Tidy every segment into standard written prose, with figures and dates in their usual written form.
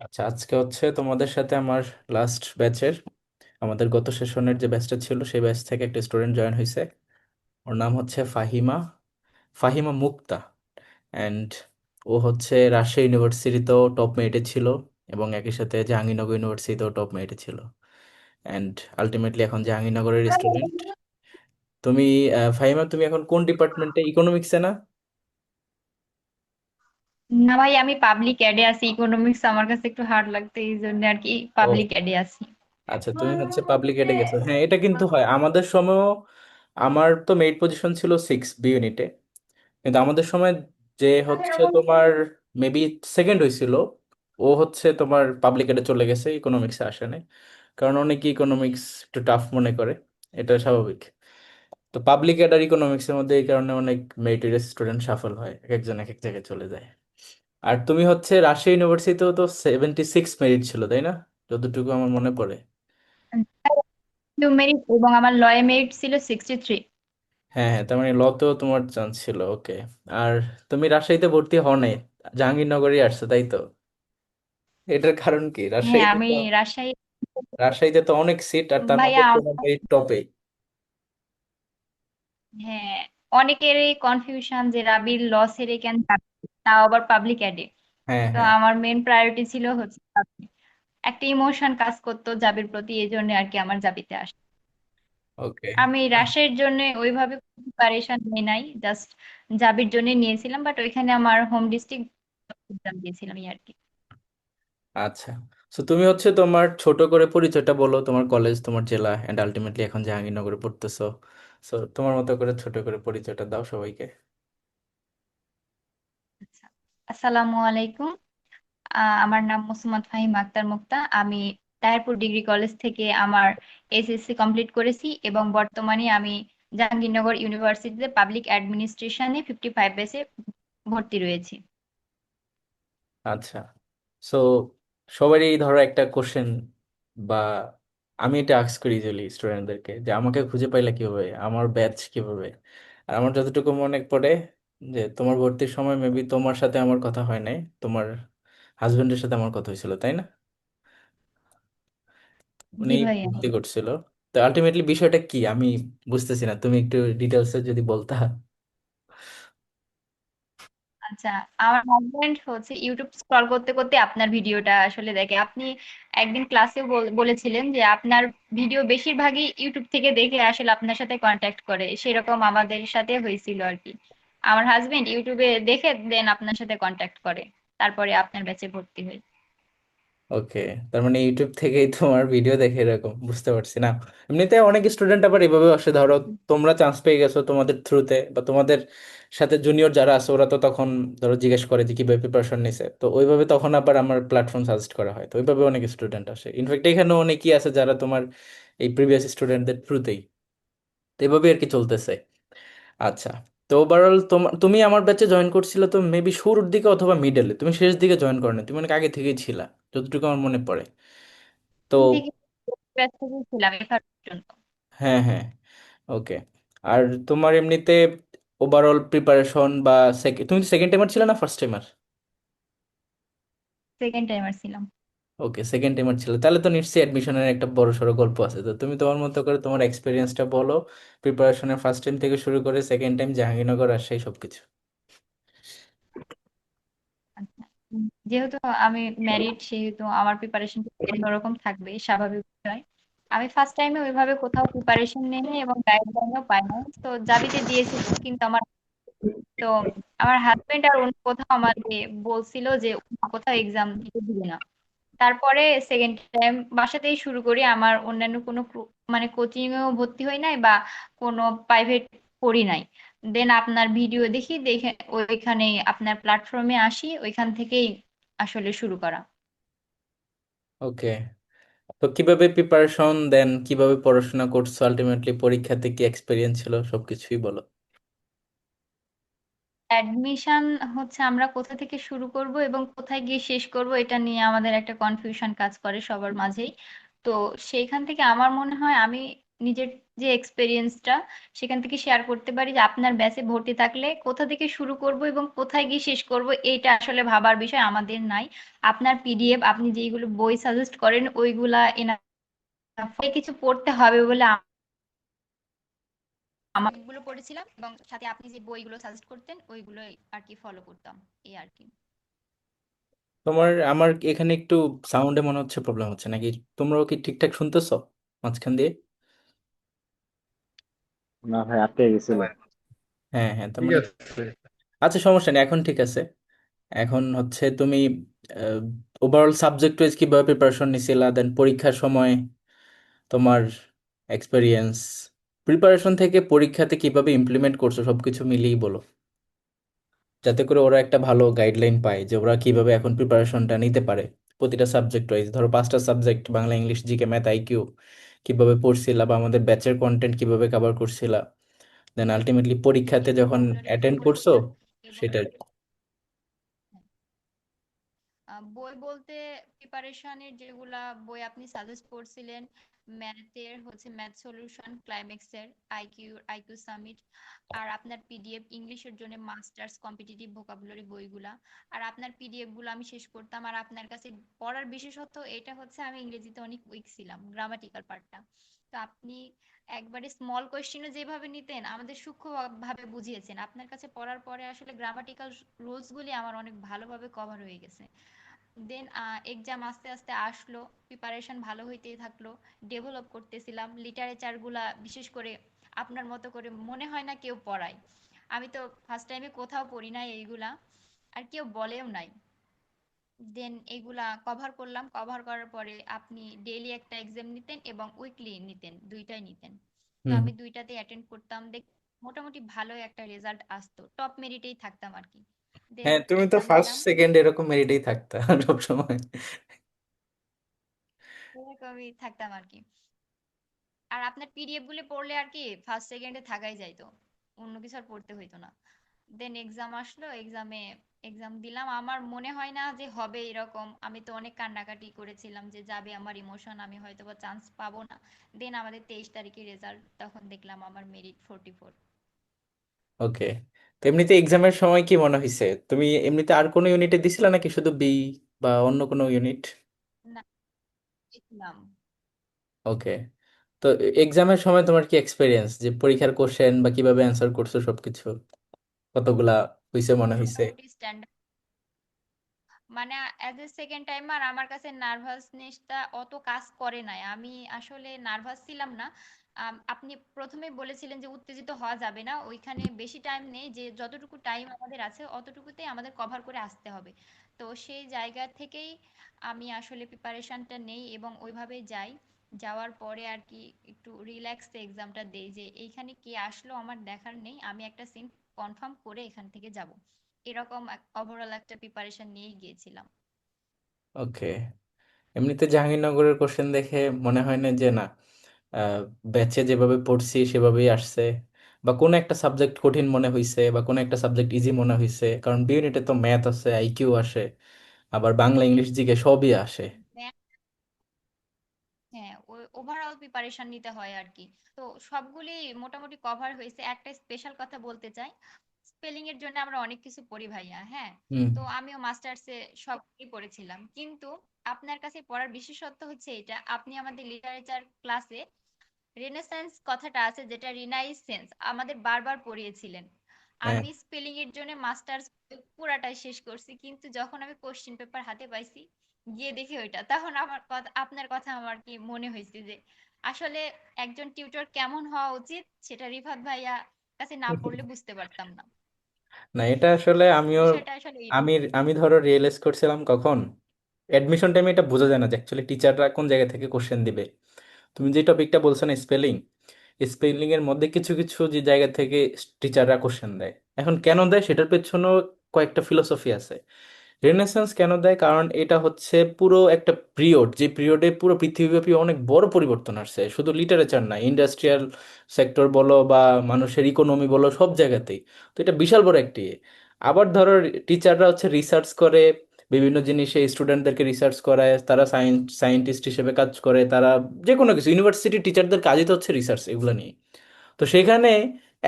আচ্ছা, আজকে হচ্ছে তোমাদের সাথে আমার লাস্ট ব্যাচের, আমাদের গত সেশনের যে ব্যাচটা ছিল সেই ব্যাচ থেকে একটা স্টুডেন্ট জয়েন হয়েছে। ওর নাম হচ্ছে ফাহিমা, ফাহিমা মুক্তা। অ্যান্ড ও হচ্ছে রাজশাহী ইউনিভার্সিটিতেও টপ মেরিটে ছিল এবং একই সাথে জাহাঙ্গীরনগর ইউনিভার্সিটিতেও টপ মেরিটে ছিল। অ্যান্ড আলটিমেটলি এখন জাহাঙ্গীরনগরের স্টুডেন্ট। তুমি ফাহিমা, তুমি এখন কোন ডিপার্টমেন্টে? ইকোনমিক্সে না? না ভাই, আমি পাবলিক এডে আছি। ইকোনমিক্স আমার কাছে একটু হার্ড লাগতো, এই জন্য আর কি ও পাবলিক এডে আছি। আচ্ছা, তুমি হচ্ছে পাবলিক এডে গেছো। হ্যাঁ, এটা কিন্তু হয় আমাদের সময়ও। আমার তো মেরিট পজিশন ছিল 6 বি ইউনিটে, কিন্তু আমাদের সময় যে হচ্ছে তোমার মেবি সেকেন্ড হয়েছিল, ও হচ্ছে তোমার পাবলিক এডে চলে গেছে, ইকোনমিক্সে আসে নাই। কারণ অনেকে ইকোনমিক্স একটু টাফ মনে করে, এটা স্বাভাবিক। তো পাবলিক এড আর ইকোনমিক্সের মধ্যে এই কারণে অনেক মেরিটোরিয়াস স্টুডেন্ট সাফল হয়, এক একজন এক এক জায়গায় চলে যায়। আর তুমি হচ্ছে রাজশাহী ইউনিভার্সিটিতেও তো 76 মেরিট ছিল, তাই না? যতটুকু আমার মনে পড়ে। মেরিট এবং আমার লয়ে মেরিট ছিল 63। হ্যাঁ হ্যাঁ, তার মানে লতেও তোমার চান্স ছিল, ওকে। আর তুমি রাজশাহীতে ভর্তি হও নাই, জাহাঙ্গীরনগরই আসছো, তাই তো? এটার কারণ কি? হ্যাঁ, রাজশাহীতে আমি তো রাজশাহী। রাজশাহীতে তো অনেক সিট, আর তার মধ্যে ভাইয়া তোমার মেরিট টপে। হ্যাঁ, অনেকেরই কনফিউশন যে রাবির লস হেরে কেন যাবে, তাও আবার পাবলিক এডে। হ্যাঁ তো হ্যাঁ, আমার মেন প্রায়োরিটি ছিল হচ্ছে public। একটা ইমোশন কাজ করতো জাবির প্রতি, এই জন্য আর কি আমার জাবিতে আসে। ওকে। আমি রাশের জন্য ওইভাবে প্রিপারেশন নিই নাই, জাস্ট জাবির জন্য নিয়েছিলাম, বাট ওইখানে আমার হোম ডিস্ট্রিক্ট এক্সাম দিয়েছিলাম এই আর কি। আচ্ছা, তো তুমি হচ্ছে তোমার ছোট করে পরিচয়টা বলো, তোমার কলেজ, তোমার জেলা, এন্ড আলটিমেটলি এখন জাহাঙ্গীরনগরে পড়তেছো। সো তোমার মতো করে ছোট করে পরিচয়টা দাও সবাইকে। আচ্ছা, আসসালামু আলাইকুম। আমার নাম মুসমাত ফাহিম আক্তার মুক্তা। আমি তাহিরপুর ডিগ্রি কলেজ থেকে আমার এসএসসি কমপ্লিট করেছি এবং বর্তমানে আমি জাহাঙ্গীরনগর ইউনিভার্সিটিতে পাবলিক অ্যাডমিনিস্ট্রেশনে 55 বেসে ভর্তি রয়েছি। আচ্ছা, সো সবারই ধরো একটা কোশ্চেন, বা আমি এটা আস্ক করি ইউজুয়ালি স্টুডেন্টদেরকে, যে আমাকে খুঁজে পাইলে কিভাবে, আমার ব্যাচ কিভাবে। আর আমার যতটুকু মনে পড়ে, যে তোমার ভর্তির সময় মেবি তোমার সাথে আমার কথা হয় নাই, তোমার হাজবেন্ডের সাথে আমার কথা হয়েছিল, তাই না? উনি জি ভাইয়া। ভর্তি করছিল। তো আলটিমেটলি বিষয়টা কি আমি বুঝতেছি না, তুমি একটু ডিটেলসে যদি বলতা। আচ্ছা, আমার হাজবেন্ড হচ্ছে ইউটিউব স্ক্রল করতে করতে আপনার ভিডিওটা আসলে দেখে। আপনি একদিন ক্লাসে বলেছিলেন যে আপনার ভিডিও বেশিরভাগই ইউটিউব থেকে দেখে আসলে আপনার সাথে কন্ট্যাক্ট করে, সেরকম আমাদের সাথে হয়েছিল আর কি। আমার হাজবেন্ড ইউটিউবে দেখে দেন আপনার সাথে কন্ট্যাক্ট করে, তারপরে আপনার ব্যাচে ভর্তি হয়। ওকে, তার মানে ইউটিউব থেকেই তোমার ভিডিও দেখে, এরকম বুঝতে পারছি না। এমনিতে অনেক স্টুডেন্ট আবার এভাবে আসে, ধরো তোমরা চান্স পেয়ে গেছো তোমাদের থ্রুতে, বা তোমাদের সাথে জুনিয়র যারা আছে ওরা তো তখন ধরো জিজ্ঞেস করে যে কিভাবে প্রিপারেশন নিছে, তো ওইভাবে তখন আবার আমার প্ল্যাটফর্ম সাজেস্ট করা হয়, তো ওইভাবে অনেক স্টুডেন্ট আসে। ইনফ্যাক্ট এখানে অনেকেই আছে যারা তোমার এই প্রিভিয়াস স্টুডেন্টদের থ্রুতেই, তো এভাবে আর কি চলতেছে। আচ্ছা, তো ওভারঅল তুমি আমার ব্যাচে জয়েন করছিলে তো মেবি শুরুর দিকে অথবা মিডলে, তুমি শেষ দিকে জয়েন করো না, তুমি অনেক আগে থেকেই ছিলা, যতটুকু আমার মনে পড়ে। তো দিন থেকে ব্যস্ত ছিলাম এবার পর্যন্ত। হ্যাঁ হ্যাঁ, ওকে। আর তোমার এমনিতে ওভারঅল প্রিপারেশন বা তুমি সেকেন্ড টাইমার ছিল না ফার্স্ট টাইমার? সেকেন্ড টাইমার ছিলাম। ওকে, সেকেন্ড টাইমার ছিল, তাহলে তো নিশ্চয়ই অ্যাডমিশনের একটা বড় সড়ো গল্প আছে। তো তুমি তোমার মতো করে তোমার এক্সপিরিয়েন্সটা বলো, প্রিপারেশনের ফার্স্ট টাইম থেকে শুরু করে সেকেন্ড টাইম জাহাঙ্গীরনগর রাজশাহী সবকিছু। আচ্ছা, যেহেতু আমি ম্যারিড, সেহেতু আমার প্রিপারেশন অন্যরকম থাকবে, স্বাভাবিক বিষয়। আমি ফার্স্ট টাইমে ওইভাবে কোথাও প্রিপারেশন নেই এবং গাইডলাইনও পাই না। তো জাবিতে দিয়েছিলাম, কিন্তু তো আমার হাজবেন্ড আর অন্য কোথাও আমাকে বলছিল যে অন্য কোথাও এক্সাম দিতে দিবে না। তারপরে সেকেন্ড টাইম বাসাতেই শুরু করি। আমার অন্যান্য কোনো মানে কোচিং এও ভর্তি হই নাই বা কোনো প্রাইভেট পড়ি নাই। দেন আপনার ভিডিও দেখি, দেখে ওইখানে আপনার প্ল্যাটফর্মে আসি, ওইখান থেকেই আসলে শুরু করা। ওকে, তো কিভাবে প্রিপারেশন দেন, কিভাবে পড়াশোনা করছো, আলটিমেটলি পরীক্ষাতে কি এক্সপিরিয়েন্স ছিল, সবকিছুই বলো। অ্যাডমিশন হচ্ছে আমরা কোথা থেকে শুরু করব এবং কোথায় গিয়ে শেষ করব, এটা নিয়ে আমাদের একটা কনফিউশন কাজ করে সবার মাঝেই। তো সেইখান থেকে আমার মনে হয় আমি নিজের যে এক্সপেরিয়েন্সটা সেখান থেকে শেয়ার করতে পারি, যে আপনার ব্যাচে ভর্তি থাকলে কোথা থেকে শুরু করব এবং কোথায় গিয়ে শেষ করব, এইটা আসলে ভাবার বিষয় আমাদের নাই। আপনার পিডিএফ, আপনি যেইগুলো বই সাজেস্ট করেন ওইগুলা এনাফ, কিছু পড়তে হবে বলে আমার গুলো পড়েছিলাম, এবং সাথে আপনি যে বইগুলো সাজেস্ট করতেন ওইগুলো আর কি ফলো করতাম, এই আর কি। আমার এখানে একটু সাউন্ডে মনে হচ্ছে প্রবলেম হচ্ছে নাকি? তোমরাও কি ঠিকঠাক শুনতেছো মাঝখান দিয়ে? না ভাই, আটকে গেছিল। হ্যাঁ হ্যাঁ, তার ঠিক মানে আছে। আচ্ছা, সমস্যা নেই, এখন ঠিক আছে। এখন হচ্ছে তুমি ওভারঅল সাবজেক্ট ওয়াইজ কিভাবে প্রিপারেশন নিছিলা, দেন পরীক্ষার সময় তোমার এক্সপেরিয়েন্স, প্রিপারেশন থেকে পরীক্ষাতে কিভাবে ইমপ্লিমেন্ট করছো, সবকিছু মিলিয়ে বলো, যাতে করে ওরা একটা ভালো গাইডলাইন পায় যে ওরা কিভাবে এখন প্রিপারেশনটা নিতে পারে প্রতিটা সাবজেক্ট ওয়াইজ। ধরো 5টা subject, Bangla, English, GK, math, IQ, কিভাবে পড়ছিলা বা আমাদের ব্যাচের কন্টেন্ট কিভাবে কভার করছিলা, দেন আলটিমেটলি পরীক্ষাতে যখন ভোকাবুলারি তো অ্যাটেন্ড করছো পড়েছিলাম, এবং সেটা। বই বলতে প্রিপারেশনের যেগুলা বই আপনি সাজেস্ট করছিলেন, ম্যাথের হচ্ছে ম্যাথ সলিউশন, ক্লাইমেক্সের, আইকিউ সামিট, আর আপনার পিডিএফ ইংলিশের জন্য মাস্টার্স কম্পিটিটিভ ভোকাবুলারি বইগুলা। আর আপনার পিডিএফ গুলো আমি শেষ করতাম। আর আপনার কাছে পড়ার বিশেষত এটা হচ্ছে, আমি ইংরেজিতে অনেক উইক ছিলাম, গ্রামাটিক্যাল পার্টটা। তো আপনি একবারে স্মল কোয়েশ্চেনও যেভাবে নিতেন আমাদের সূক্ষ্ম ভাবে বুঝিয়েছেন। আপনার কাছে পড়ার পরে আসলে গ্রামাটিক্যাল রুলস গুলি আমার অনেক ভালোভাবে কভার হয়ে গেছে। দেন এক্সাম আস্তে আস্তে আসলো, প্রিপারেশন ভালো হইতেই থাকলো, ডেভেলপ করতেছিলাম লিটারেচার গুলা। বিশেষ করে আপনার মতো করে মনে হয় না কেউ পড়ায়। আমি তো ফার্স্ট টাইমে কোথাও পড়ি নাই এইগুলা, আর কেউ বলেও নাই। দেন এগুলা কভার করলাম, কভার করার পরে আপনি ডেইলি একটা এক্সাম নিতেন এবং উইকলি নিতেন, দুইটাই নিতেন। তো হুম। আমি দুইটাতে অ্যাটেন্ড করতাম, দেখ মোটামুটি ভালো একটা রেজাল্ট আসতো, টপ মেরিটেই থাকতাম আর কি। দেন হ্যাঁ, তুমি তো এক্সাম ফার্স্ট দিলাম, সেকেন্ড এরকম মেরিটেই থাকতা সবসময়। এরকমই থাকতাম আর কি। আর আপনার পিডিএফ গুলো পড়লে আর কি ফার্স্ট সেকেন্ডে থাকাই যাইতো, অন্য কিছু আর পড়তে হইতো না। দেন এক্সাম আসলো, এক্সাম দিলাম। আমার মনে হয় না যে হবে এরকম, আমি তো অনেক কান্নাকাটি করেছিলাম যে যাবে আমার ইমোশন, আমি হয়তো বা চান্স পাবো না। দেন আমাদের 23 তারিখে রেজাল্ট, তখন দেখলাম আমার মেরিট 44। ওকে। তো এমনিতে এক্সামের সময় কি মনে হয়েছে, তুমি এমনিতে আর কোনো ইউনিটে দিছিলা নাকি শুধু বি বা অন্য কোনো ইউনিট? না, দেখলাম। ওকে। তো এক্সামের সময় তোমার কি এক্সপিরিয়েন্স, যে পরীক্ষার কোশ্চেন বা কিভাবে অ্যান্সার করছো সবকিছু, কতগুলা হয়েছে মনে হয়েছে? মোটামুটি স্ট্যান্ডার্ড, মানে অ্যাজ এ সেকেন্ড টাইমার আমার কাছে নার্ভাসনেসটা অত কাজ করে নাই। আমি আসলে নার্ভাস ছিলাম না। আপনি প্রথমে বলেছিলেন যে উত্তেজিত হওয়া যাবে না, ওইখানে বেশি টাইম নেই, যে যতটুকু টাইম আমাদের আছে অতটুকুতেই আমাদের কভার করে আসতে হবে। তো সেই জায়গা থেকেই আমি আসলে প্রিপারেশনটা নেই এবং ওইভাবেই যাই। যাওয়ার পরে আর কি একটু রিল্যাক্সে এক্সামটা দেই, যে এইখানে কে আসলো আমার দেখার নেই, আমি একটা সিন কনফার্ম করে এখান থেকে যাব। এরকম ওভারঅল একটা প্রিপারেশন নিয়েই গিয়েছিলাম। ওকে। এমনিতে জাহাঙ্গীরনগরের কোশ্চেন দেখে মনে হয় না যে না, ব্যাচে যেভাবে পড়ছি সেভাবেই আসছে, বা কোনো একটা সাবজেক্ট কঠিন মনে হয়েছে বা কোনো একটা সাবজেক্ট ইজি মনে হয়েছে, কারণ বি ইউনিটে তো ম্যাথ আছে, আইকিউ আসে, আবার বাংলা, ইংলিশ, জিকে সবই আসে। হ্যাঁ, হ্যাঁ, ওই ওভারঅল প্রিপারেশন নিতে হয় আর কি। তো সবগুলি মোটামুটি কভার হয়েছে। একটা স্পেশাল কথা বলতে চাই, স্পেলিং এর জন্য আমরা অনেক কিছু পড়ি ভাইয়া, হ্যাঁ। হুম। তো আমিও মাস্টার্সে সবই পড়েছিলাম, কিন্তু আপনার কাছে পড়ার বিশেষত্ব হচ্ছে এটা, আপনি আমাদের লিটারেচার ক্লাসে রেনেসান্স কথাটা আছে, যেটা রিনাইসেন্স আমাদের বারবার পড়িয়েছিলেন। হ্যাঁ। আমি স্পেলিং এর জন্য মাস্টার্স পুরাটাই শেষ করছি, কিন্তু যখন আমি কোশ্চেন পেপার হাতে পাইছি, গিয়ে দেখি ওইটা, তখন আমার কথা, আপনার কথা আমার কি মনে হয়েছে যে আসলে একজন টিউটর কেমন হওয়া উচিত, সেটা রিফাত ভাইয়া কাছে না পড়লে বুঝতে পারতাম না। না, এটা আসলে আমিও, বিষয়টা আসলে এইটা। আমি আমি ধরো রিয়েলাইজ করছিলাম কখন, অ্যাডমিশন টাইমে এটা বোঝা যায় না যে অ্যাকচুয়ালি টিচাররা কোন জায়গা থেকে কোশ্চেন দিবে। তুমি যে টপিকটা বলছো না, স্পেলিং, স্পেলিং এর মধ্যে কিছু কিছু যে জায়গা থেকে টিচাররা কোশ্চেন দেয়, এখন কেন দেয় সেটার পেছনেও কয়েকটা ফিলোসফি আছে। রেনেসান্স কেন দেয়, কারণ এটা হচ্ছে পুরো একটা পিরিয়ড, যে পিরিয়ডে পুরো পৃথিবীব্যাপী অনেক বড় পরিবর্তন আসছে, শুধু লিটারেচার না, ইন্ডাস্ট্রিয়াল সেক্টর বলো বা মানুষের ইকোনমি বলো, সব জায়গাতেই। তো এটা বিশাল বড় একটি ইয়ে। আবার ধরো টিচাররা হচ্ছে রিসার্চ করে, বিভিন্ন জিনিসে স্টুডেন্টদেরকে রিসার্চ করায়, তারা সায়েন্টিস্ট হিসেবে কাজ করে, তারা যে কোনো কিছু, ইউনিভার্সিটি টিচারদের কাজই তো হচ্ছে রিসার্চ এগুলো নিয়ে। তো সেখানে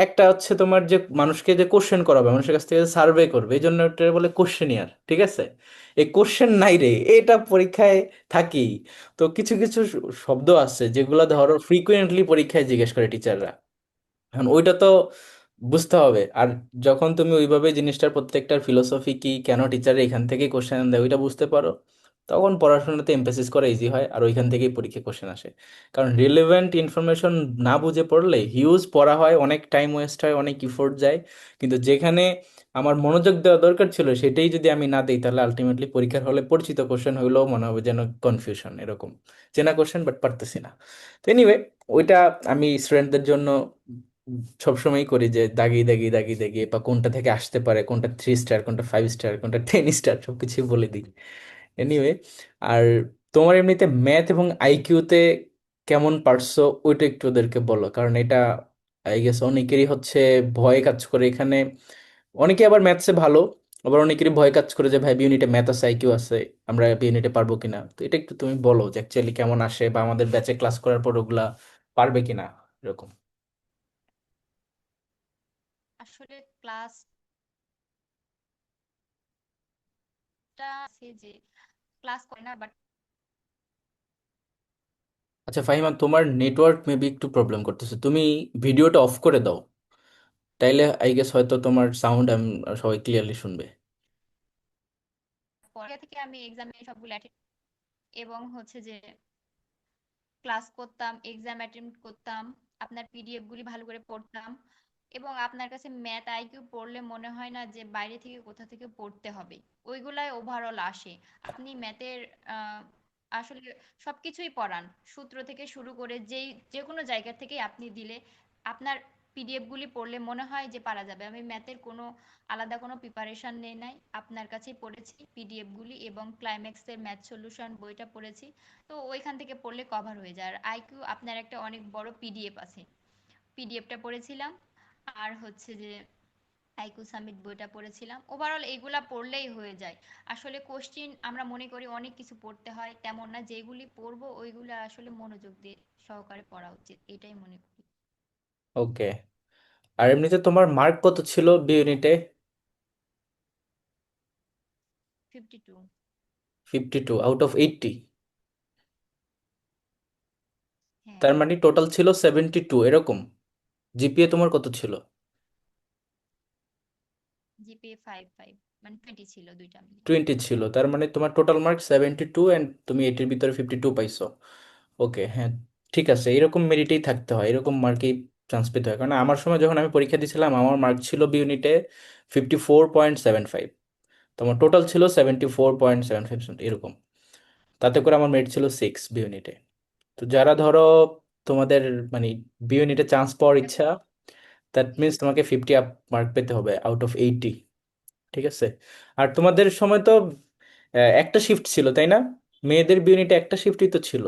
একটা হচ্ছে তোমার যে মানুষকে যে কোশ্চেন করাবে, মানুষের কাছ থেকে সার্ভে করবে, এই জন্য ওটা বলে কোশ্চেনিয়ার, ঠিক আছে? এই কোশ্চেন নাই রে, এটা পরীক্ষায় থাকেই। তো কিছু কিছু শব্দ আছে যেগুলো ধরো ফ্রিকুয়েন্টলি পরীক্ষায় জিজ্ঞেস করে টিচাররা, এখন ওইটা তো বুঝতে হবে। আর যখন তুমি ওইভাবে জিনিসটার প্রত্যেকটার ফিলোসফি কি, কেন টিচার এখান থেকেই কোশ্চেন দেয়, ওইটা বুঝতে পারো, তখন পড়াশোনাতে এমফেসিস করা ইজি হয়, আর ওইখান থেকেই পরীক্ষা কোশ্চেন আসে। কারণ রিলেভেন্ট ইনফরমেশন না বুঝে পড়লে হিউজ পড়া হয়, অনেক টাইম ওয়েস্ট হয়, অনেক ইফোর্ট যায়, কিন্তু যেখানে আমার মনোযোগ দেওয়া দরকার ছিল সেটাই যদি আমি না দিই, তাহলে আলটিমেটলি পরীক্ষার হলে পরিচিত কোশ্চেন হইলেও মনে হবে যেন কনফিউশন এরকম, চেনা কোশ্চেন বাট পারতেছি না। তো এনিওয়ে, ওইটা আমি স্টুডেন্টদের জন্য সবসময় করি যে দাগিয়ে দাগিয়ে দাগিয়ে দাগিয়ে, বা কোনটা থেকে আসতে পারে, কোনটা 3 স্টার, কোনটা 5 স্টার, কোনটা 10 স্টার, সবকিছুই বলে দিই। এনিওয়ে, আর তোমার এমনিতে ম্যাথ এবং আইকিউতে কেমন পারছো ওইটা একটু ওদেরকে বলো, কারণ এটা আই গেস অনেকেরই হচ্ছে ভয় কাজ করে এখানে। অনেকে আবার ম্যাথসে ভালো, আবার অনেকেরই ভয় কাজ করে যে ভাই বি ইউনিটে ম্যাথ আছে, আইকিউ আছে, আমরা বি ইউনিটে পারবো কিনা। তো এটা একটু তুমি বলো যে অ্যাকচুয়ালি কেমন আসে, বা আমাদের ব্যাচে ক্লাস করার পর ওগুলা পারবে কিনা, এরকম। আসলে ক্লাসটা আছে যে ক্লাস করে না, বাট আচ্ছা ফাহিমা, তোমার নেটওয়ার্ক মেবি একটু প্রবলেম করতেছে, তুমি ভিডিওটা অফ করে দাও, তাইলে আই গেস হয়তো তোমার সাউন্ড সবাই ক্লিয়ারলি শুনবে। পরে থেকে আমি এক্সামে সবগুলো অ্যাটেন্ড এবং হচ্ছে যে ক্লাস করতাম, এক্সাম অ্যাটেম্প্ট করতাম, আপনার পিডিএফ গুলি ভালো করে পড়তাম। এবং আপনার কাছে ম্যাথ আইকিউ পড়লে মনে হয় না যে বাইরে থেকে কোথা থেকে পড়তে হবে, ওইগুলাই ওভারঅল আসে। আপনি ম্যাথের আসলে সবকিছুই পড়ান, সূত্র থেকে শুরু করে যে কোনো জায়গা থেকে আপনি দিলে আপনার পিডিএফ গুলি পড়লে মনে হয় যে পারা যাবে। আমি ম্যাথের কোনো আলাদা কোনো প্রিপারেশন নেই নাই, আপনার কাছেই পড়েছি পিডিএফ গুলি, এবং ক্লাইম্যাক্সের ম্যাথ সলিউশন বইটা পড়েছি। তো ওইখান থেকে পড়লে কভার হয়ে যায়। আর আইকিউ আপনার একটা অনেক বড় পিডিএফ আছে, পিডিএফটা পড়েছিলাম। আর হচ্ছে যে আইকিউ সামিট বইটা পড়েছিলাম। ওভারঅল এগুলা পড়লেই হয়ে যায়। আসলে কোশ্চিন আমরা মনে করি অনেক কিছু পড়তে হয়, তেমন না। যেগুলি পড়বো ওইগুলো আসলে মনোযোগ দিয়ে সহকারে পড়া উচিত, এটাই মনে করি। ওকে। আর এমনিতে তোমার মার্ক কত ছিল বি ইউনিটে? 52। 52 আউট অফ 80? হ্যাঁ। তার মানে টোটাল ছিল 72 এরকম। জিপিএ তোমার কত ছিল? জিপিএ 5.5, মানে 20 ছিল দুইটা মিলে। 20 ছিল, তার মানে তোমার টোটাল মার্ক 72 অ্যান্ড তুমি এটির ভিতরে 52 পাইছো। ওকে, হ্যাঁ, ঠিক আছে, এরকম মেরিটেই থাকতে হয়, এরকম মার্কেই চান্স পেতে হয়। কারণ আমার সময় যখন আমি পরীক্ষা দিয়েছিলাম, আমার মার্ক ছিল বি ইউনিটে 54.75, তোমার টোটাল ছিল 74.75 এরকম। তাতে করে আমার মেরিট ছিল 6 বি ইউনিটে। তো যারা ধরো তোমাদের মানে বি ইউনিটে চান্স পাওয়ার ইচ্ছা, দ্যাট মিনস তোমাকে 50 আপ মার্ক পেতে হবে আউট অফ 80, ঠিক আছে? আর তোমাদের সময় তো একটা শিফট ছিল, তাই না? মেয়েদের বি ইউনিটে একটা শিফটই তো ছিল।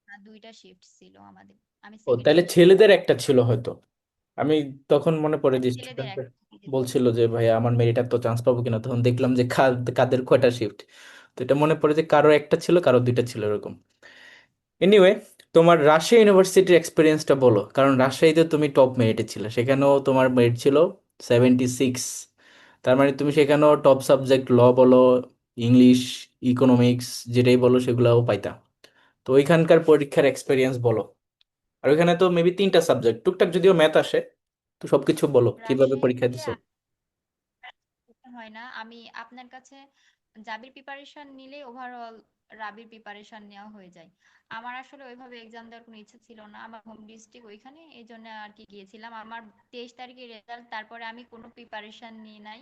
না, দুইটা শিফট ছিল আমাদের। আমি ও, সেকেন্ড তাহলে শিফটে ছেলেদের ছিলাম। একটা ছিল হয়তো। আমি তখন মনে পড়ে না, যে ছেলেদের স্টুডেন্ট একটা মেয়েদের বলছিল যে ভাইয়া আমার মেরিটার তো চান্স পাবো কিনা, তখন দেখলাম যে কাদের কয়টা শিফট। তো এটা মনে পড়ে যে কারো একটা ছিল, কারো দুইটা ছিল এরকম। এনিওয়ে, তোমার রাজশাহী ইউনিভার্সিটির এক্সপিরিয়েন্সটা বলো, কারণ রাজশাহীতে তুমি টপ মেরিটে ছিলে, সেখানেও তোমার মেরিট ছিল 76। তার মানে তুমি সেখানেও টপ সাবজেক্ট ল বলো, ইংলিশ, ইকোনমিক্স, যেটাই বলো সেগুলোও পাইতা। তো ওইখানকার পরীক্ষার এক্সপিরিয়েন্স বলো। আর ওইখানে তো মেবি 3টা সাবজেক্ট, টুকটাক যদিও ম্যাথ আসে। তো সবকিছু বলো কিভাবে পরীক্ষা রাজশাহীতে দিছো। করতে হয় না। আমি আপনার কাছে জাবির প্রিপারেশন নিলে ওভারঅল রাবির প্রিপারেশন নেওয়া হয়ে যায়। আমার আসলে ওইভাবে এক্সাম দেওয়ার কোনো ইচ্ছা ছিল না, আমার হোম ডিস্ট্রিক্ট ওইখানে, এই জন্য আর কি গিয়েছিলাম। আমার 23 তারিখে রেজাল্ট, তারপরে আমি কোনো প্রিপারেশন নিয়ে নাই।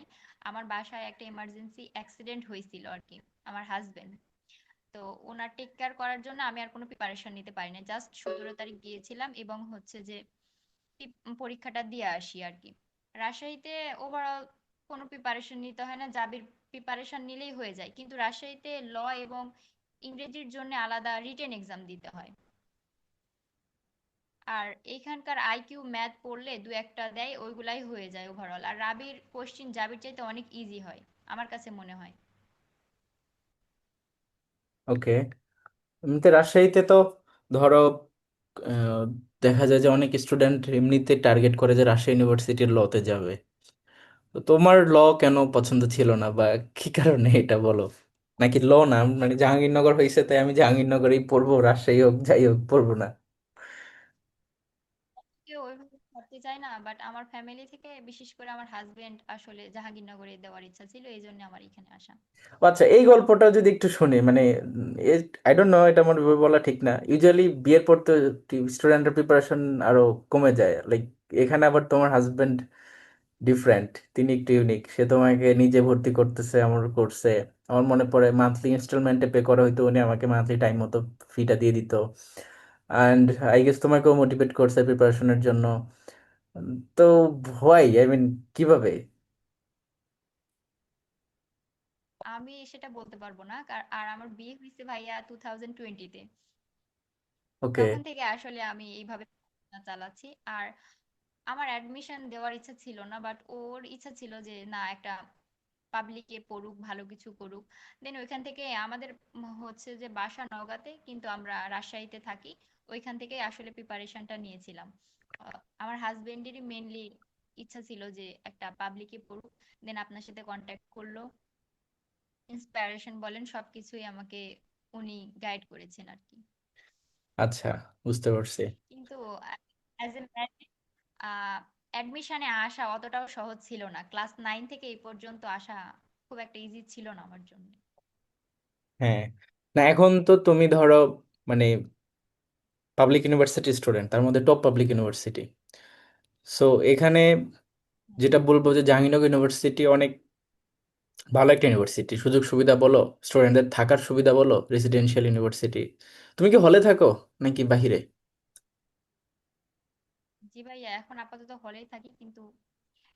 আমার বাসায় একটা ইমার্জেন্সি অ্যাক্সিডেন্ট হয়েছিল আর কি, আমার হাজবেন্ড। তো ওনার টেক কেয়ার করার জন্য আমি আর কোনো প্রিপারেশন নিতে পারি না, জাস্ট 17 তারিখ গিয়েছিলাম এবং হচ্ছে যে পরীক্ষাটা দিয়ে আসি আর কি। রাজশাহীতে ওভারঅল কোনো প্রিপারেশন নিতে হয় না, জাবির প্রিপারেশন নিলেই হয়ে যায়। কিন্তু রাজশাহীতে ল এবং ইংরেজির জন্য আলাদা রিটেন এক্সাম দিতে হয়। আর এখানকার আইকিউ ম্যাথ পড়লে দু একটা দেয়, ওইগুলাই হয়ে যায় ওভারঅল। আর রাবির কোশ্চিন জাবির চাইতে অনেক ইজি হয় আমার কাছে মনে হয়। ওকে। এমনিতে রাজশাহীতে তো ধরো আহ, দেখা যায় যে অনেক স্টুডেন্ট এমনিতে টার্গেট করে যে রাজশাহী ইউনিভার্সিটির লতে যাবে। তো তোমার ল কেন পছন্দ ছিল না, বা কি কারণে এটা বলো? নাকি ল না, মানে জাহাঙ্গীরনগর হয়েছে তাই আমি জাহাঙ্গীরনগরেই পড়বো, রাজশাহী হোক যাই হোক পড়বো না? কেউ ওইভাবে করতে চায় না, বাট আমার ফ্যামিলি থেকে বিশেষ করে আমার হাজবেন্ড আসলে জাহাঙ্গীরনগরে দেওয়ার ইচ্ছা ছিল, এই জন্য আমার এখানে আসা। ও আচ্ছা, এই গল্পটা যদি একটু শুনি, মানে আই ডোন্ট নো, এটা আমার ভাবে বলা ঠিক না। ইউজুয়ালি বিয়ের পর তো স্টুডেন্টের প্রিপারেশন আরো কমে যায়, লাইক এখানে আবার তোমার হাজবেন্ড ডিফারেন্ট, তিনি একটু ইউনিক, সে তোমাকে নিজে ভর্তি করতেছে, আমার করছে। আমার মনে পড়ে মান্থলি ইনস্টলমেন্টে পে করা হইতো, উনি আমাকে মান্থলি টাইম মতো ফিটা দিয়ে দিত। অ্যান্ড আই গেস তোমাকেও মোটিভেট করছে প্রিপারেশনের জন্য। তো হোয়াই, আই মিন, কিভাবে? আমি সেটা বলতে পারবো না, আর আমার বিয়ে হয়েছে ভাইয়া 2020-তে। ওকে। তখন থেকে আসলে আমি এইভাবে পড়াশোনা চালাচ্ছি। আর আমার অ্যাডমিশন দেওয়ার ইচ্ছা ছিল না, বাট ওর ইচ্ছা ছিল যে না, একটা পাবলিকে পড়ুক, ভালো কিছু করুক। দেন ওইখান থেকে আমাদের হচ্ছে যে বাসা নওগাঁতে, কিন্তু আমরা রাজশাহীতে থাকি। ওইখান থেকে আসলে প্রিপারেশনটা নিয়েছিলাম। আমার হাজবেন্ডেরই মেনলি ইচ্ছা ছিল যে একটা পাবলিকে পড়ুক। দেন আপনার সাথে কন্ট্যাক্ট করলো, ইন্সপিরেশন বলেন সবকিছুই আমাকে উনি গাইড করেছেন আর কি। আচ্ছা, বুঝতে পারছি। কিন্তু অ্যাজ এ অ্যাডমিশনে আসা অতটাও সহজ ছিল না। ক্লাস 9 থেকে এই পর্যন্ত আসা খুব একটা ইজি ছিল না আমার জন্য। হ্যাঁ। না, এখন তো তুমি ধরো মানে পাবলিক ইউনিভার্সিটি স্টুডেন্ট, তার মধ্যে টপ পাবলিক ইউনিভার্সিটি। সো এখানে যেটা বলবো যে জাহাঙ্গীরনগর ইউনিভার্সিটি অনেক ভালো একটা ইউনিভার্সিটি, সুযোগ সুবিধা বলো, স্টুডেন্টদের থাকার সুবিধা বলো, রেসিডেন্সিয়াল ইউনিভার্সিটি। তুমি কি হলে থাকো নাকি বাহিরে? জি ভাইয়া, এখন আপাতত হলেই থাকি, কিন্তু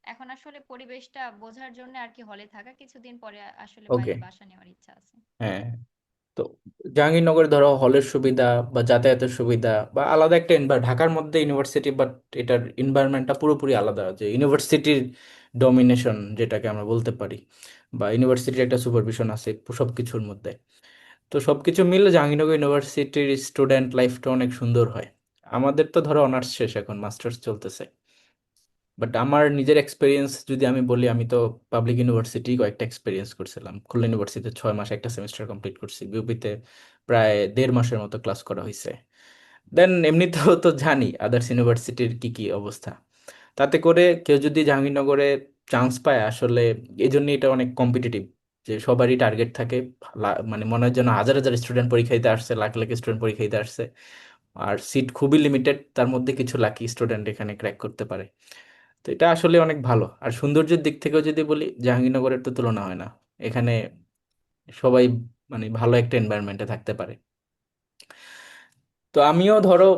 এখন আসলে পরিবেশটা বোঝার জন্য আর কি হলে থাকা। কিছুদিন পরে আসলে ওকে। বাইরে বাসা নেওয়ার ইচ্ছা আছে। হ্যাঁ। তো জাহাঙ্গীরনগরে ধরো হলের সুবিধা বা যাতায়াতের সুবিধা বা আলাদা একটা ঢাকার মধ্যে ইউনিভার্সিটি, বাট এটার এনভায়রনমেন্টটা পুরোপুরি আলাদা, যে ইউনিভার্সিটির ডমিনেশন যেটাকে আমরা বলতে পারি, বা ইউনিভার্সিটির একটা সুপারভিশন আছে সব কিছুর মধ্যে। তো সবকিছু মিলে জাহাঙ্গীরনগর ইউনিভার্সিটির স্টুডেন্ট লাইফটা অনেক সুন্দর হয়। আমাদের তো ধরো অনার্স শেষ, এখন মাস্টার্স চলতেছে। বাট আমার নিজের এক্সপিরিয়েন্স যদি আমি বলি, আমি তো পাবলিক ইউনিভার্সিটি কয়েকটা এক্সপিরিয়েন্স করছিলাম। খুলনা ইউনিভার্সিটিতে 6 মাস একটা সেমিস্টার কমপ্লিট করছি, বিউপিতে প্রায় 1.5 মাসের মতো ক্লাস করা হয়েছে। দেন এমনিতেও তো জানি আদার্স ইউনিভার্সিটির কি কি অবস্থা। তাতে করে কেউ যদি জাহাঙ্গীরনগরে চান্স পায় আসলে, এই জন্য এটা অনেক কম্পিটিটিভ, যে সবারই টার্গেট থাকে। মানে মনে হয় যেন হাজার হাজার স্টুডেন্ট পরীক্ষা দিতে আসছে, লাখ লাখ স্টুডেন্ট পরীক্ষা দিতে আসছে, আর সিট খুবই লিমিটেড, তার মধ্যে কিছু লাকি স্টুডেন্ট এখানে ক্র্যাক করতে পারে। তো এটা আসলে অনেক ভালো। আর সৌন্দর্যের দিক থেকেও যদি বলি, জাহাঙ্গীরনগরের তো তুলনা হয় না। এখানে সবাই মানে ভালো একটা এনভায়রনমেন্টে থাকতে পারে। তো আমিও ধরো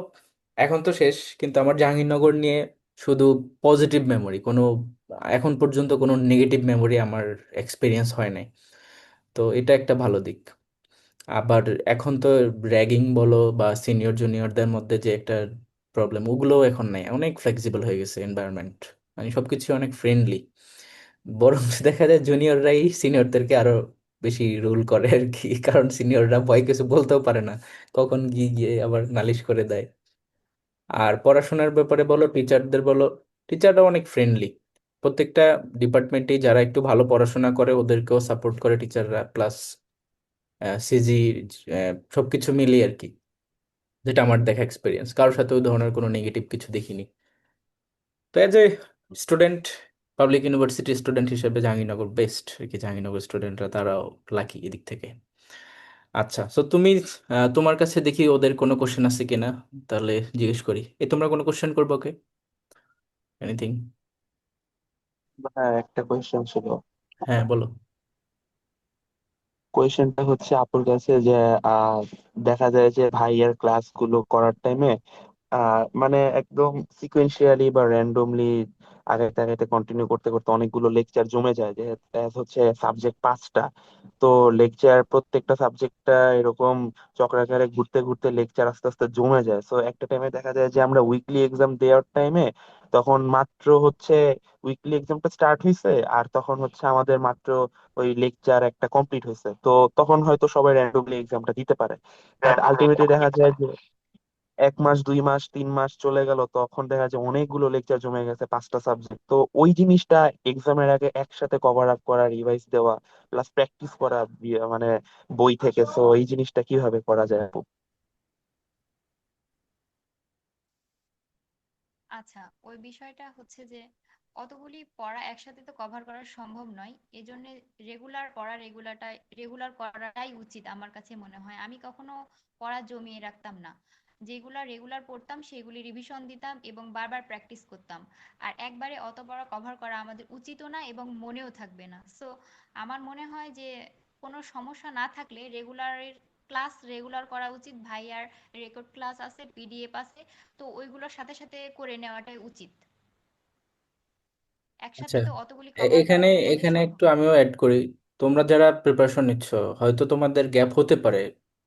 এখন তো শেষ, কিন্তু আমার জাহাঙ্গীরনগর নিয়ে শুধু পজিটিভ মেমোরি, কোনো এখন পর্যন্ত কোনো নেগেটিভ মেমোরি আমার এক্সপিরিয়েন্স হয় নাই। তো এটা একটা ভালো দিক। আবার এখন তো র্যাগিং বলো বা সিনিয়র জুনিয়রদের মধ্যে যে একটা প্রবলেম, ওগুলোও এখন নাই, অনেক ফ্লেক্সিবল হয়ে গেছে এনভায়রনমেন্ট। মানে সবকিছু অনেক ফ্রেন্ডলি। বরং দেখা যায় জুনিয়ররাই সিনিয়রদেরকে আরো বেশি রুল করে আর কি, কারণ সিনিয়ররা ভয় কিছু বলতেও পারে না, কখন গিয়ে গিয়ে আবার নালিশ করে দেয়। আর পড়াশোনার ব্যাপারে বলো, টিচারদের বলো, টিচাররা অনেক ফ্রেন্ডলি। প্রত্যেকটা ডিপার্টমেন্টেই যারা একটু ভালো পড়াশোনা করে ওদেরকেও সাপোর্ট করে টিচাররা, প্লাস সিজি, সবকিছু মিলিয়ে আর কি। যেটা আমার দেখা এক্সপিরিয়েন্স, কারোর সাথে ওই ধরনের কোনো নেগেটিভ কিছু দেখিনি। তো as a student, public university student হিসেবে জাহাঙ্গীরনগর বেস্ট আর কি। জাহাঙ্গীরনগর স্টুডেন্টরা তারাও লাকি এদিক থেকে। আচ্ছা, তো তুমি তোমার কাছে দেখি ওদের কোনো কোশ্চেন আছে কিনা, তাহলে জিজ্ঞেস করি। তোমরা কোনো কোশ্চেন করবো? ওকে, এনিথিং? হ্যাঁ, একটা কোয়েশ্চেন ছিল। হ্যাঁ, বলো। কোয়েশ্চেনটা হচ্ছে আপুর কাছে যে আহ দেখা যায় যে ভাইয়ের ক্লাসগুলো করার টাইমে মানে একদম সিকুয়েন্সিয়ালি বা র্যান্ডমলি আগাইতে আগাইতে কন্টিনিউ করতে করতে অনেকগুলো লেকচার জমে যায়, যে হচ্ছে সাবজেক্ট 5টা। তো লেকচার প্রত্যেকটা সাবজেক্টটা এরকম চক্রাকারে ঘুরতে ঘুরতে লেকচার আস্তে আস্তে জমে যায়। সো একটা টাইমে দেখা যায় যে আমরা উইকলি এক্সাম দেওয়ার টাইমে তখন মাত্র হচ্ছে উইকলি এক্সামটা স্টার্ট হয়েছে, আর তখন হচ্ছে আমাদের মাত্র ওই লেকচার একটা কমপ্লিট হয়েছে। তো তখন হয়তো সবাই র্যান্ডমলি এক্সামটা দিতে পারে, বাট আলটিমেটলি দেখা যায় যে 1 মাস 2 মাস 3 মাস চলে গেল, তখন দেখা যায় অনেকগুলো লেকচার জমে গেছে, 5টা সাবজেক্ট। তো ওই জিনিসটা এক্সামের আগে একসাথে কভার আপ করা, রিভাইজ দেওয়া, প্লাস প্র্যাকটিস করা মানে বই থেকে। তো এই জিনিসটা কিভাবে করা যায় আপু? আচ্ছা, ওই বিষয়টা হচ্ছে যে অতগুলি পড়া একসাথে তো কভার করা সম্ভব নয়। এজন্য রেগুলার পড়া রেগুলার করাটাই উচিত আমার কাছে মনে হয়। আমি কখনো পড়া জমিয়ে রাখতাম না। যেগুলা রেগুলার পড়তাম সেগুলি রিভিশন দিতাম এবং বারবার প্র্যাকটিস করতাম। আর একবারে অত পড়া কভার করা আমাদের উচিতও না এবং মনেও থাকবে না। সো আমার মনে হয় যে কোনো সমস্যা না থাকলে ক্লাস রেগুলার করা উচিত। ভাইয়ার রেকর্ড ক্লাস আছে, পিডিএফ আছে, তো ওইগুলোর সাথে সাথে করে নেওয়াটাই উচিত। আচ্ছা, একসাথে তো অতগুলি কভার করা এখানে কোনোভাবেই এখানে সম্ভব একটু আমিও অ্যাড করি। তোমরা যারা প্রিপারেশন নিচ্ছ, হয়তো তোমাদের গ্যাপ হতে পারে।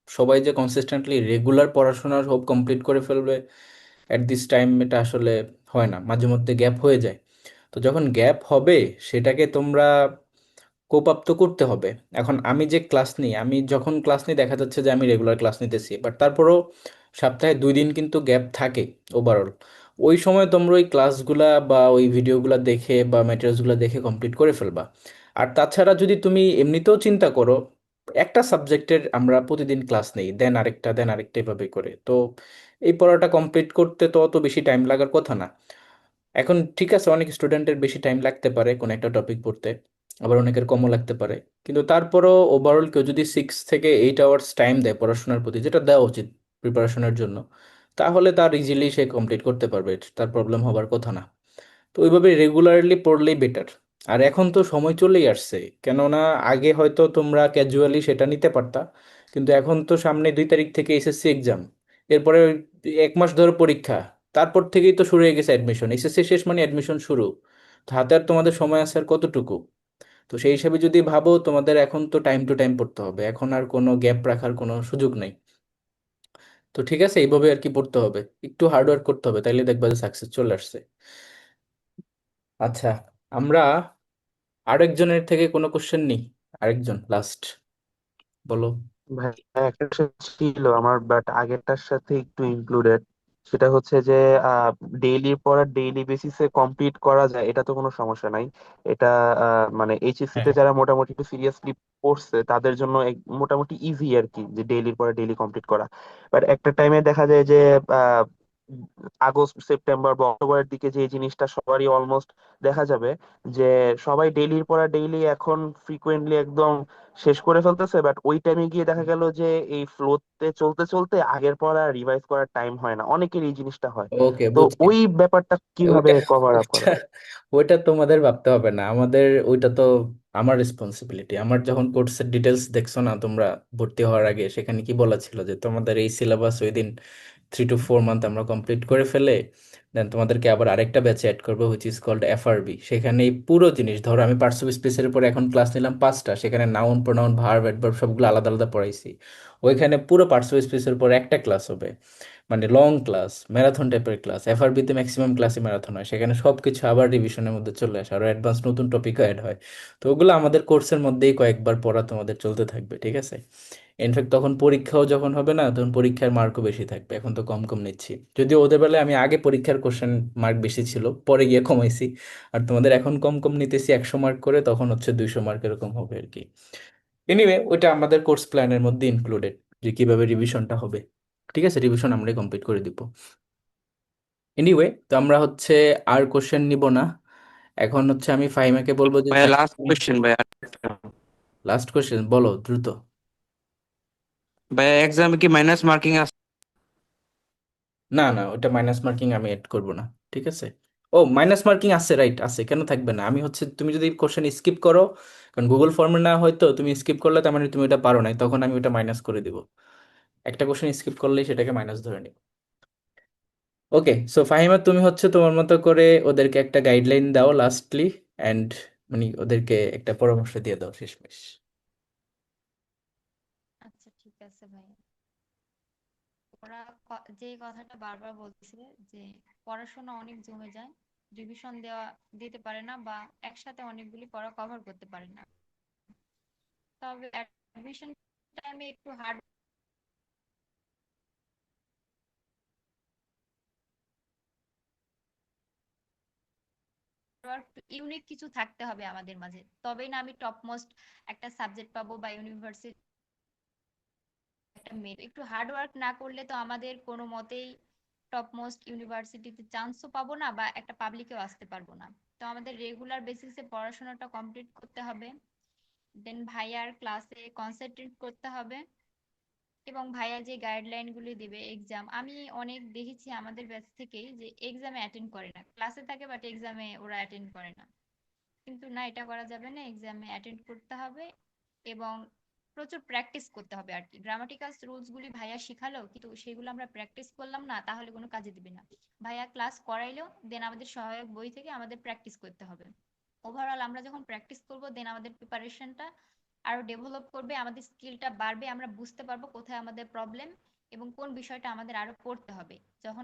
সবাই যে কনসিস্টেন্টলি রেগুলার পড়াশোনা সব কমপ্লিট করে ফেলবে অ্যাট দিস টাইম, এটা আসলে হয় না, মাঝে মধ্যে গ্যাপ হয়ে যায়। তো যখন গ্যাপ হবে, সেটাকে তোমরা কোপ আপ তো করতে হবে। এখন আমি যে ক্লাস নিই, আমি যখন ক্লাস নিই দেখা যাচ্ছে যে আমি রেগুলার ক্লাস নিতেছি, বাট তারপরও সপ্তাহে 2 দিন কিন্তু গ্যাপ থাকে ওভারঅল। ওই সময় তোমরা ওই ক্লাসগুলা বা ওই ভিডিওগুলা দেখে বা ম্যাটেরিয়ালসগুলো দেখে কমপ্লিট করে ফেলবা। আর তাছাড়া যদি তুমি এমনিতেও চিন্তা করো, একটা সাবজেক্টের আমরা প্রতিদিন ক্লাস নেই, দেন আরেকটা এভাবে করে, তো এই পড়াটা কমপ্লিট করতে তো অত বেশি টাইম লাগার কথা না। এখন ঠিক আছে, অনেক স্টুডেন্টের বেশি টাইম লাগতে পারে কোনো একটা টপিক পড়তে, আবার অনেকের কমও লাগতে পারে। কিন্তু তারপরও ওভারঅল কেউ যদি 6 থেকে 8 আওয়ার্স টাইম দেয় পড়াশোনার প্রতি, যেটা দেওয়া উচিত প্রিপারেশনের জন্য, তাহলে তার ইজিলি সে কমপ্লিট করতে পারবে, তার প্রবলেম হবার কথা না। তো ওইভাবে রেগুলারলি পড়লেই বেটার। আর এখন তো সময় চলেই আসছে, কেননা আগে হয়তো তোমরা ক্যাজুয়ালি সেটা নিতে পারতা, কিন্তু এখন তো সামনে 2 তারিখ থেকে এসএসসি এক্সাম, এরপরে 1 মাস ধরে পরীক্ষা, তারপর থেকেই তো শুরু হয়ে গেছে অ্যাডমিশন, এসএসসি শেষ মানে অ্যাডমিশন শুরু। তো হাতে আর তোমাদের সময় আছে আর কতটুকু? তো সেই হিসাবে যদি ভাবো, তোমাদের এখন তো টাইম টু টাইম পড়তে হবে, এখন আর কোনো গ্যাপ রাখার কোনো সুযোগ নেই। তো ঠিক আছে, এইভাবে আর কি পড়তে হবে, একটু হার্ড ওয়ার্ক করতে হবে, তাইলে দেখবা যে সাকসেস চলে আসছে। আচ্ছা, আমরা আরেকজনের থেকে কোনো কোশ্চেন নিই। আরেকজন লাস্ট, বলো। ভাই, একটা question ছিল আমার, বাট আগেরটার সাথে একটু ইনক্লুডেড। সেটা হচ্ছে যে ডেইলি পড়া ডেইলি বেসিসে কমপ্লিট করা যায়, এটা তো কোনো সমস্যা নাই। এটা মানে এইচএসসি তে হ্যাঁ, যারা মোটামুটি একটু সিরিয়াসলি পড়ছে তাদের জন্য মোটামুটি ইজি আর কি, যে ডেইলির পরে ডেইলি কমপ্লিট করা। বাট একটা টাইমে দেখা যায় যে আহ, আগস্ট সেপ্টেম্বর বা অক্টোবরের দিকে যে জিনিসটা সবারই অলমোস্ট দেখা যাবে, যে সবাই ডেইলির পড়া ডেইলি এখন ফ্রিকোয়েন্টলি একদম শেষ করে ফেলতেছে। বাট ওই টাইমে গিয়ে দেখা গেল যে এই ফ্লোতে চলতে চলতে আগের পড়া রিভাইজ করার টাইম হয় না, অনেকের এই জিনিসটা হয়। ওকে, তো বুঝছি। ওই ব্যাপারটা কিভাবে ওইটা কভার আপ ওইটা করা? ওইটা তোমাদের ভাবতে হবে না, আমাদের ওইটা তো আমার রেসপন্সিবিলিটি। আমার যখন কোর্সের ডিটেলস দেখছো না তোমরা ভর্তি হওয়ার আগে, সেখানে কি বলা ছিল যে তোমাদের এই সিলেবাস উইদিন 3 to 4 মান্থ আমরা কমপ্লিট করে ফেলে দেন তোমাদেরকে আবার আরেকটা ব্যাচে অ্যাড করবো, হুইচ ইজ কল্ড এফআরবি। সেখানে এই পুরো জিনিস, ধরো আমি পার্টস অফ স্পিচের উপর এখন ক্লাস নিলাম 5টা, সেখানে নাউন প্রোনাউন ভার্ব অ্যাডভার্ব সবগুলো আলাদা আলাদা পড়াইছি। ওইখানে পুরো পার্টস অফ স্পিচের উপর একটা ক্লাস হবে, মানে লং ক্লাস, ম্যারাথন টাইপের ক্লাস। এফআরবিতে ম্যাক্সিমাম ক্লাসই ম্যারাথন হয়, সেখানে সবকিছু আবার রিভিশনের মধ্যে চলে আসে, আরো অ্যাডভান্স নতুন টপিকও অ্যাড হয়। তো ওগুলো আমাদের কোর্সের মধ্যেই কয়েকবার পড়া তোমাদের চলতে থাকবে, ঠিক আছে? ইনফ্যাক্ট তখন পরীক্ষাও যখন হবে না, তখন পরীক্ষার মার্কও বেশি থাকবে। এখন তো কম কম নিচ্ছি, যদিও ওদের বেলায় আমি আগে পরীক্ষার কোশ্চেন মার্ক বেশি ছিল, পরে গিয়ে কমাইছি। আর তোমাদের এখন কম কম নিতেছি, 100 মার্ক করে, তখন হচ্ছে 200 মার্ক এরকম হবে আর কি। এনিওয়ে, ওইটা আমাদের কোর্স প্ল্যানের মধ্যে ইনক্লুডেড, যে কিভাবে রিভিশনটা হবে। ঠিক আছে, রিভিশন আমরাই কমপ্লিট করে দিব। এনিওয়ে, তো আমরা হচ্ছে আর কোশ্চেন নিব না। এখন হচ্ছে আমি ফাহিমাকে বলবো যে ভাইয়া লাস্ট কোশ্চেন ভাইয়া। লাস্ট কোশ্চেন বলো দ্রুত। ভাইয়া এক্সামে কি মাইনাস মার্কিং আছে? না না, ওটা মাইনাস মার্কিং আমি এড করব না। ঠিক আছে। ও, মাইনাস মার্কিং আছে, রাইট, আছে, কেন থাকবে না? আমি হচ্ছে, তুমি যদি কোশ্চেন স্কিপ করো, কারণ গুগল ফর্মে না, হয়তো তুমি স্কিপ করলে তার মানে তুমি ওটা পারো নাই, তখন আমি ওটা মাইনাস করে দিব। একটা কোশ্চেন স্কিপ করলেই সেটাকে মাইনাস ধরে নিব। ওকে, সো ফাহিমা তুমি হচ্ছে তোমার মতো করে ওদেরকে একটা গাইডলাইন দাও লাস্টলি, অ্যান্ড মানে ওদেরকে একটা পরামর্শ দিয়ে দাও শেষমেশ। আচ্ছা ঠিক আছে ভাই। ওরা যে কথাটা বারবার বলতেছে যে পড়াশোনা অনেক জমে যায়, রিভিশন দিতে পারে না বা একসাথে অনেকগুলি পড়া কভার করতে পারে না। তবে অ্যাডমিশন টাইমে একটু হার্ড ওয়ার্ক, ইউনিক কিছু থাকতে হবে আমাদের মাঝে, তবেই না আমি টপ মোস্ট একটা সাবজেক্ট পাবো বা ইউনিভার্সিটি একটা মেরিট। একটু হার্ড ওয়ার্ক না করলে তো আমাদের কোনো মতেই টপ মোস্ট ইউনিভার্সিটিতে চান্সও পাবো না বা একটা পাবলিকেও আসতে পারবো না। তো আমাদের রেগুলার বেসিসে পড়াশোনাটা কমপ্লিট করতে হবে, দেন ভাইয়ার ক্লাসে কনসেন্ট্রেট করতে হবে, এবং ভাইয়া যে গাইডলাইন গুলি দিবে এক্সাম, আমি অনেক দেখেছি আমাদের ব্যাচ থেকেই যে এক্সামে অ্যাটেন্ড করে না, ক্লাসে থাকে বাট এক্সামে ওরা অ্যাটেন্ড করে না। কিন্তু না, এটা করা যাবে না, এক্সামে অ্যাটেন্ড করতে হবে এবং প্রচুর প্র্যাকটিস করতে হবে আর কি। গ্রামাটিক্যাল রুলস গুলি ভাইয়া শিখালো কিন্তু সেগুলো আমরা প্র্যাকটিস করলাম না, তাহলে কোনো কাজে দিবে না। ভাইয়া ক্লাস করাইলো, দেন আমাদের সহায়ক বই থেকে আমাদের প্র্যাকটিস করতে হবে। ওভারঅল আমরা যখন প্র্যাকটিস করব দেন আমাদের প্রিপারেশনটা আরো ডেভেলপ করবে, আমাদের স্কিলটা বাড়বে, আমরা বুঝতে পারবো কোথায় আমাদের প্রবলেম এবং কোন বিষয়টা আমাদের আরো পড়তে হবে। যখন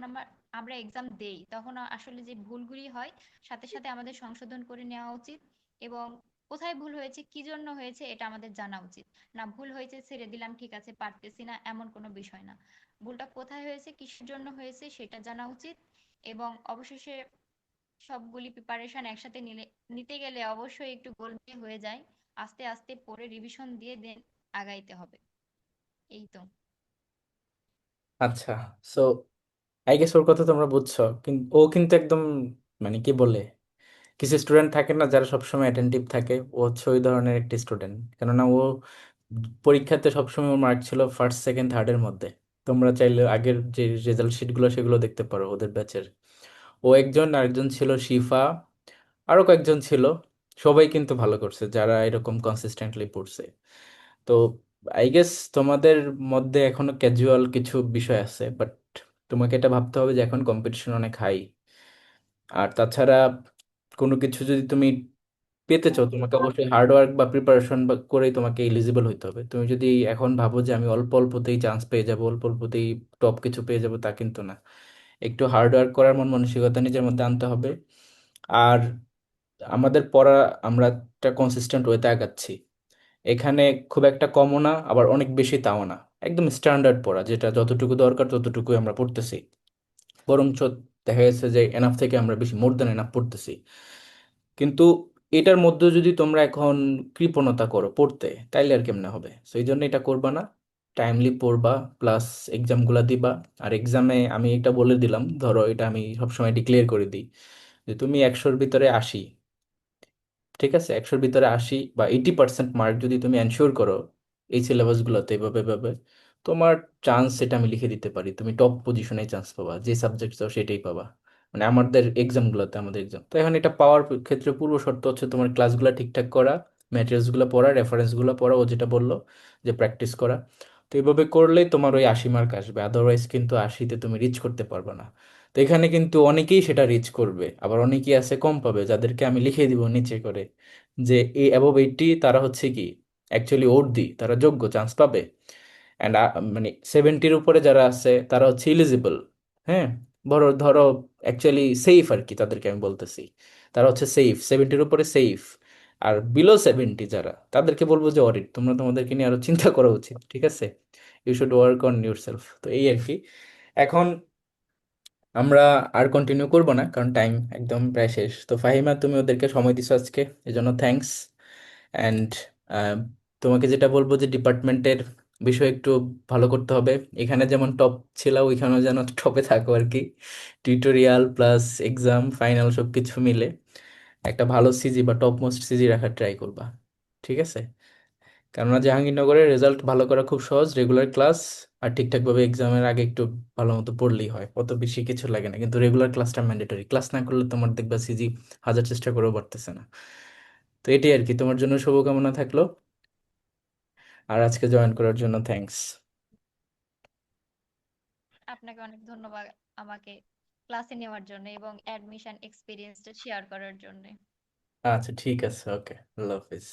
আমরা এক্সাম দেই তখন আসলে যে ভুলগুলি হয় সাথে সাথে আমাদের সংশোধন করে নেওয়া উচিত, এবং কোথায় ভুল হয়েছে কি জন্য হয়েছে এটা আমাদের জানা উচিত। না ভুল হয়েছে ছেড়ে দিলাম, ঠিক আছে পারতেছি না, এমন কোনো বিষয় না। ভুলটা কোথায় হয়েছে কিসের জন্য হয়েছে সেটা জানা উচিত, এবং অবশেষে সবগুলি প্রিপারেশন একসাথে নিতে গেলে অবশ্যই একটু গোলমেলে হয়ে যায়। আস্তে আস্তে পড়ে রিভিশন দিয়ে দেন আগাইতে হবে। এই তো। আচ্ছা, সো আই গেস ওর কথা তোমরা বুঝছো, কিন্তু ও কিন্তু একদম মানে কি বলে, কিছু স্টুডেন্ট থাকে না যারা সবসময় অ্যাটেন্টিভ থাকে, ও হচ্ছে ওই ধরনের একটি স্টুডেন্ট। কেননা ও পরীক্ষাতে সবসময় ওর মার্ক ছিল ফার্স্ট সেকেন্ড থার্ডের মধ্যে। তোমরা চাইলে আগের যে রেজাল্ট শিটগুলো সেগুলো দেখতে পারো ওদের ব্যাচের। ও একজন, আরেকজন ছিল শিফা, আরো কয়েকজন ছিল। সবাই কিন্তু ভালো করছে যারা এরকম কনসিস্টেন্টলি পড়ছে। তো আই গেস তোমাদের মধ্যে এখনো ক্যাজুয়াল কিছু বিষয় আছে, বাট তোমাকে এটা ভাবতে হবে যে এখন কম্পিটিশন অনেক হাই। আর তাছাড়া কোনো কিছু যদি তুমি পেতে চাও তোমাকে অবশ্যই হার্ড ওয়ার্ক বা প্রিপারেশন করেই তোমাকে এলিজিবল হইতে হবে। তুমি যদি এখন ভাবো যে আমি অল্প অল্পতেই চান্স পেয়ে যাবো, অল্প অল্পতেই টপ কিছু পেয়ে যাবো, তা কিন্তু না। একটু হার্ড ওয়ার্ক করার মন মানসিকতা নিজের মধ্যে আনতে হবে। আর আমাদের পড়া, আমরা একটা কনসিস্টেন্ট ওয়েতে আগাচ্ছি। এখানে খুব একটা কমও না আবার অনেক বেশি তাও না, একদম স্ট্যান্ডার্ড পড়া, যেটা যতটুকু দরকার ততটুকুই আমরা পড়তেছি। বরঞ্চ দেখা যাচ্ছে যে এনাফ থেকে আমরা বেশি, মোর দ্যান এনাফ পড়তেছি। কিন্তু এটার মধ্যে যদি তোমরা এখন কৃপণতা করো পড়তে, তাইলে আর কেমনে হবে? সেই জন্য এটা করবা না, টাইমলি পড়বা, প্লাস এক্সামগুলা দিবা। আর এক্সামে আমি এটা বলে দিলাম, ধরো এটা আমি সবসময় ডিক্লেয়ার করে দিই যে তুমি 100-র ভিতরে 80, ঠিক আছে, 100-র ভিতরে 80 বা 80% মার্ক যদি তুমি এনশিওর করো এই সিলেবাসগুলোতে এভাবে এভাবে, তোমার চান্স, সেটা আমি লিখে দিতে পারি, তুমি টপ পজিশনে চান্স পাবা, যে সাবজেক্ট চাও সেটাই পাবা। মানে আমাদের এক্সামগুলোতে, আমাদের এক্সাম তো এখন এটা পাওয়ার ক্ষেত্রে পূর্ব শর্ত হচ্ছে তোমার ক্লাসগুলো ঠিকঠাক করা, ম্যাটেরিয়ালসগুলো পড়া, রেফারেন্সগুলো পড়া, ও যেটা বললো যে প্র্যাকটিস করা। তো এইভাবে করলেই তোমার ওই 80 মার্ক আসবে, আদারওয়াইজ কিন্তু 80-তে তুমি রিচ করতে পারবে না। তো এখানে কিন্তু অনেকেই সেটা রিচ করবে, আবার অনেকেই আছে কম পাবে, যাদেরকে আমি লিখে দিব নিচে করে যে এই অ্যাবভ 80 তারা হচ্ছে কি অ্যাকচুয়ালি ওর্দি, তারা যোগ্য, চান্স পাবে। অ্যান্ড মানে 70-র উপরে যারা আছে তারা হচ্ছে ইলিজিবল। হ্যাঁ, ধরো ধরো অ্যাকচুয়ালি সেফ আর কি, তাদেরকে আমি বলতেছি তারা হচ্ছে সেফ, 70-র উপরে সেফ। আর বিলো 70 যারা, তাদেরকে বলবো যে অডিট, তোমরা তোমাদেরকে নিয়ে আরো চিন্তা করা উচিত, ঠিক আছে? You should work on yourself. তো এই আর কি। এখন আমরা আর কন্টিনিউ করব না, কারণ টাইম একদম প্রায় শেষ। তো ফাহিমা, তুমি ওদেরকে সময় দিছো আজকে, এজন্য থ্যাঙ্কস। অ্যান্ড তোমাকে যেটা বলবো যে ডিপার্টমেন্টের বিষয় একটু ভালো করতে হবে। এখানে যেমন টপ ছিল ওইখানেও যেন টপে থাকো আর কি। টিউটোরিয়াল প্লাস এক্সাম ফাইনাল সব কিছু মিলে একটা ভালো সিজি বা টপ মোস্ট সিজি রাখার ট্রাই করবা, ঠিক আছে? কেননা জাহাঙ্গীরনগরের রেজাল্ট ভালো করা খুব সহজ, রেগুলার ক্লাস আর ঠিকঠাকভাবে এক্সামের আগে একটু ভালো মতো পড়লেই হয়, অত বেশি কিছু লাগে না। কিন্তু রেগুলার ক্লাসটা ম্যান্ডেটরি, ক্লাস না করলে তোমার দেখবা সিজি হাজার চেষ্টা করেও বাড়তেছে না। তো এটাই আর কি, তোমার জন্য শুভকামনা থাকলো। আর আজকে জয়েন করার জন্য থ্যাঙ্কস। আপনাকে অনেক ধন্যবাদ আমাকে ক্লাসে নেওয়ার জন্য এবং অ্যাডমিশন এক্সপিরিয়েন্সটা শেয়ার করার জন্য। আচ্ছা ঠিক আছে, ওকে, আল্লাহ হাফিজ।